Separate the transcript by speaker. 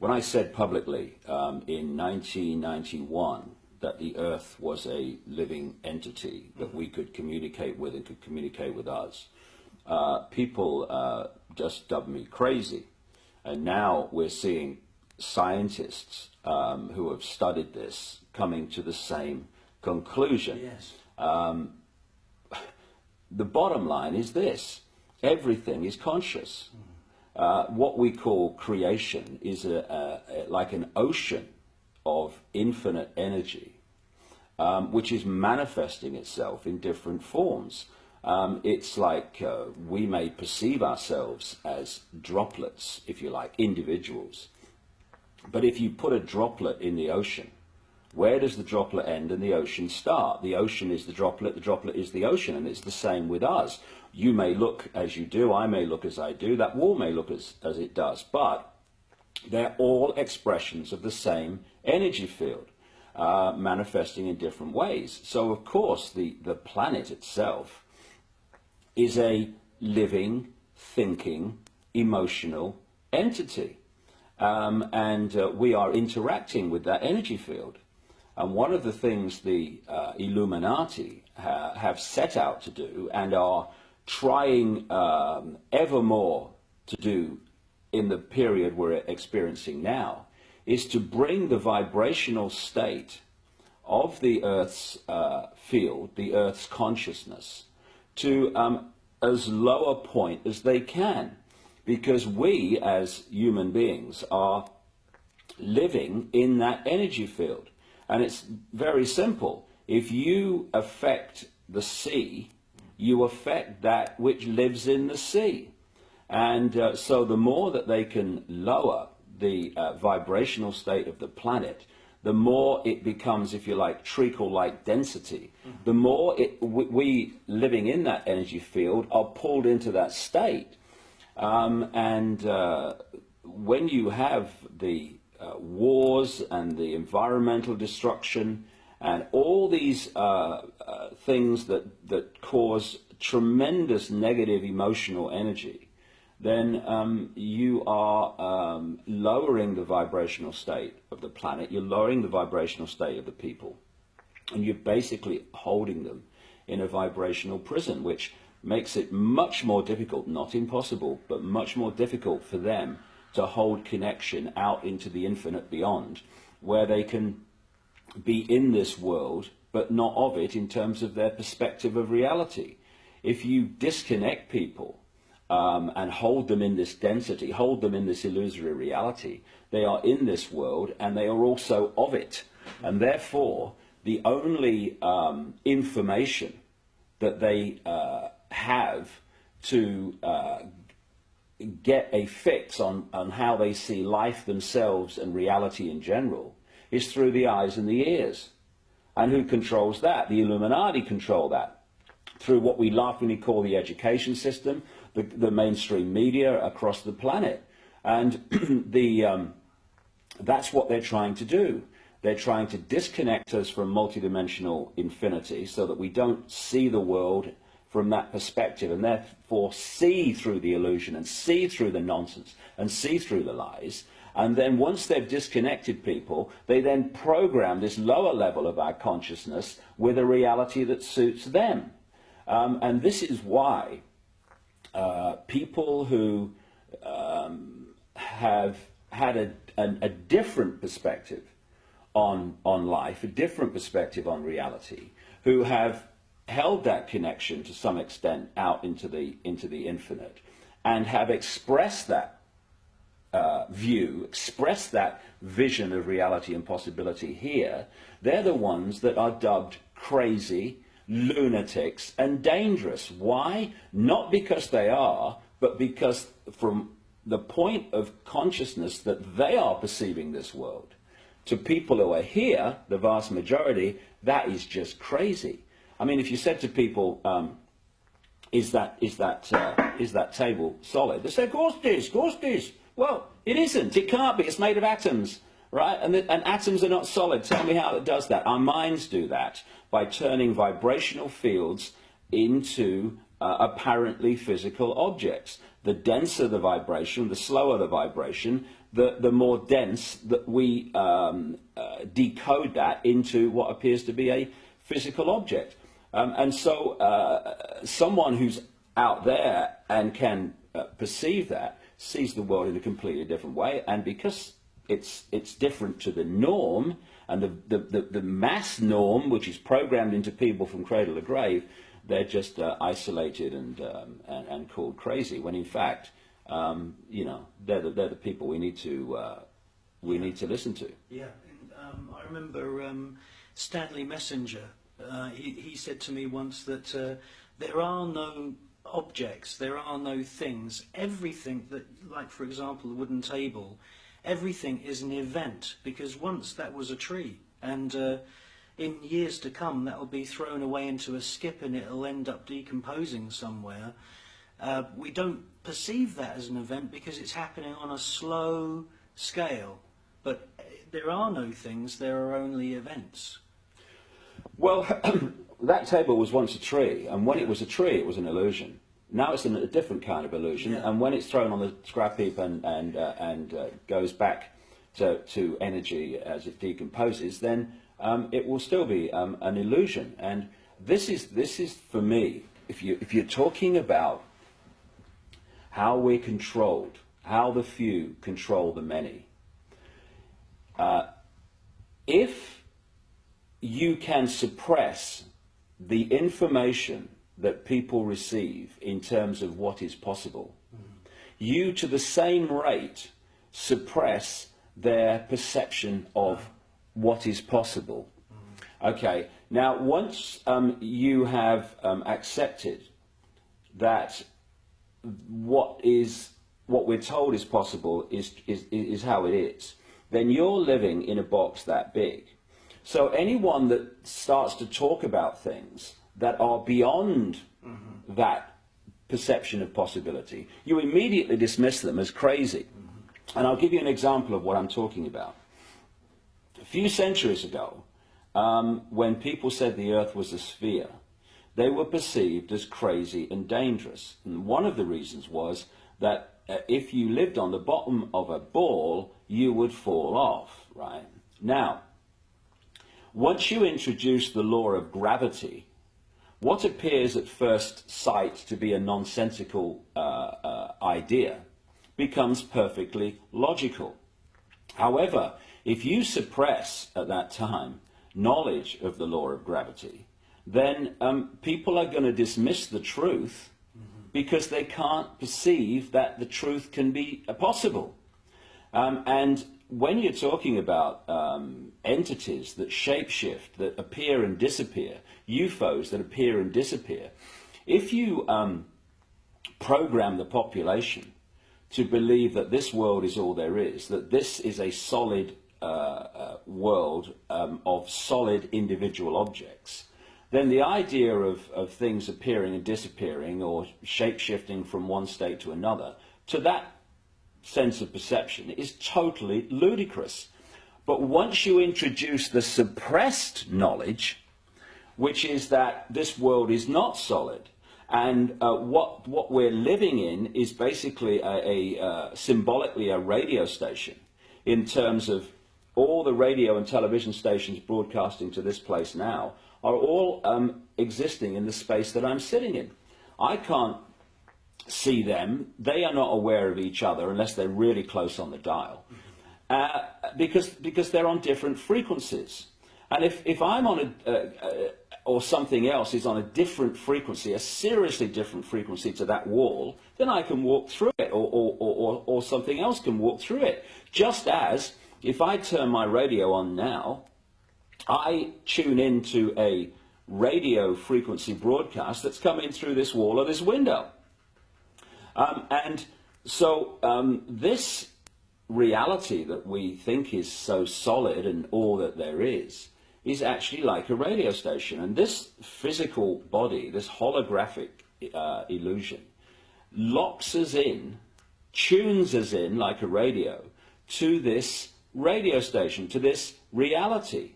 Speaker 1: when I said publicly in 1991 that the Earth was a living entity that we could communicate with and could communicate with us, people just dubbed me crazy. And now we're seeing scientists who have studied this coming to the same conclusion.
Speaker 2: Yes.
Speaker 1: The bottom line is this: everything is conscious. What we call creation is like an ocean of infinite energy, which is manifesting itself in different forms. It's like we may perceive ourselves as droplets, if you like, individuals. But if you put a droplet in the ocean, where does the droplet end and the ocean start? The ocean is the droplet is the ocean, and it's the same with us. You may look as you do, I may look as I do, that wall may look as it does, but they're all expressions of the same energy field, manifesting in different ways. So, of course, the planet itself is a living, thinking, emotional entity. And we are interacting with that energy field. And one of the things the Illuminati have set out to do and are trying ever more to do in the period we're experiencing now is to bring the vibrational state of the Earth's field, the Earth's consciousness, to as low a point as they can. Because we, as human beings, are living in that energy field. And it's very simple. If you affect the sea, you affect that which lives in the sea. And so the more that they can lower the vibrational state of the planet, the more it becomes, if you like, treacle-like density. The more we living in that energy field are pulled into that state. When you have the wars and the environmental destruction and all these things that cause tremendous negative emotional energy, then you are lowering the vibrational state of the planet, you're lowering the vibrational state of the people, and you're basically holding them in a vibrational prison, which makes it much more difficult, not impossible, but much more difficult for them to hold connection out into the infinite beyond, where they can be in this world, but not of it in terms of their perspective of reality. If you disconnect people and hold them in this density, hold them in this illusory reality, they are in this world and they are also of it. And therefore, the only information that they have to get a fix on how they see life themselves and reality in general is through the eyes and the ears. And who controls that? The Illuminati control that through what we laughingly call the education system, the mainstream media across the planet. And that's what they're trying to do. They're trying to disconnect us from multidimensional infinity so that we don't see the world from that perspective, and therefore see through the illusion and see through the nonsense and see through the lies. And then once they've disconnected people, they then program this lower level of our consciousness with a reality that suits them. And this is why people who have had a different perspective on life, a different perspective on reality, who have held that connection to some extent out into the infinite, and have expressed that view, expressed that vision of reality and possibility here, they're the ones that are dubbed crazy, lunatics, and dangerous. Why? Not because they are, but because from the point of consciousness that they are perceiving this world, to people who are here, the vast majority, that is just crazy. I mean, if you said to people, is that table solid? They say, of course it is, of course it is. Well, it isn't. It can't be. It's made of atoms, right? And atoms are not solid. Tell me how it does that. Our minds do that by turning vibrational fields into apparently physical objects. The denser the vibration, the slower the vibration, the more dense that we decode that into what appears to be a physical object. And so someone who's out there and can perceive that sees the world in a completely different way, and because it's different to the norm and the mass norm, which is programmed into people from cradle to grave, they're just isolated and called crazy. When in fact, you know, they're the people we need to listen to.
Speaker 2: Yeah, and, I remember Stanley Messenger. He said to me once that there are no objects, there are no things. Everything that, like for example, the wooden table, everything is an event, because once that was a tree, and in years to come that will be thrown away into a skip and it'll end up decomposing somewhere. We don't perceive that as an event because it's happening on a slow scale. But there are no things, there are only events.
Speaker 1: Well, that table was once a tree, and when it was a tree, it was an illusion. Now it's a different kind of illusion, and when it's thrown on the scrap heap and goes back to energy as it decomposes, then it will still be an illusion. And this is for me, if you're talking about how we're controlled, how the few control the many. If you can suppress the information that people receive in terms of what is possible, you to the same rate suppress their perception of what is possible. Okay, now once you have accepted that what we're told is possible is how it is, then you're living in a box that big. So anyone that starts to talk about things that are beyond that perception of possibility, you immediately dismiss them as crazy. And I'll give you an example of what I'm talking about. A few centuries ago, when people said the Earth was a sphere, they were perceived as crazy and dangerous. And one of the reasons was that if you lived on the bottom of a ball, you would fall off, right? Now, once you introduce the law of gravity, what appears at first sight to be a nonsensical idea becomes perfectly logical. However, if you suppress at that time knowledge of the law of gravity, then people are going to dismiss the truth because they can't perceive that the truth can be possible. And when you're talking about entities that shapeshift, that appear and disappear, UFOs that appear and disappear, if you program the population to believe that this world is all there is, that this is a solid world of solid individual objects, then the idea of things appearing and disappearing or shape-shifting from one state to another, to that sense of perception, is totally ludicrous. But once you introduce the suppressed knowledge, which is that this world is not solid, and what we're living in is basically symbolically a radio station, in terms of all the radio and television stations broadcasting to this place now are all existing in the space that I'm sitting in. I can't see them. They are not aware of each other unless they're really close on the dial, because they're on different frequencies. And if I'm on or something else is on a different frequency, a seriously different frequency to that wall, then I can walk through it, or something else can walk through it. Just as if I turn my radio on now, I tune into a radio frequency broadcast that's coming through this wall or this window. And so this reality that we think is so solid and all that there is actually like a radio station. And this physical body, this holographic illusion, locks us in, tunes us in like a radio to this radio station, to this reality.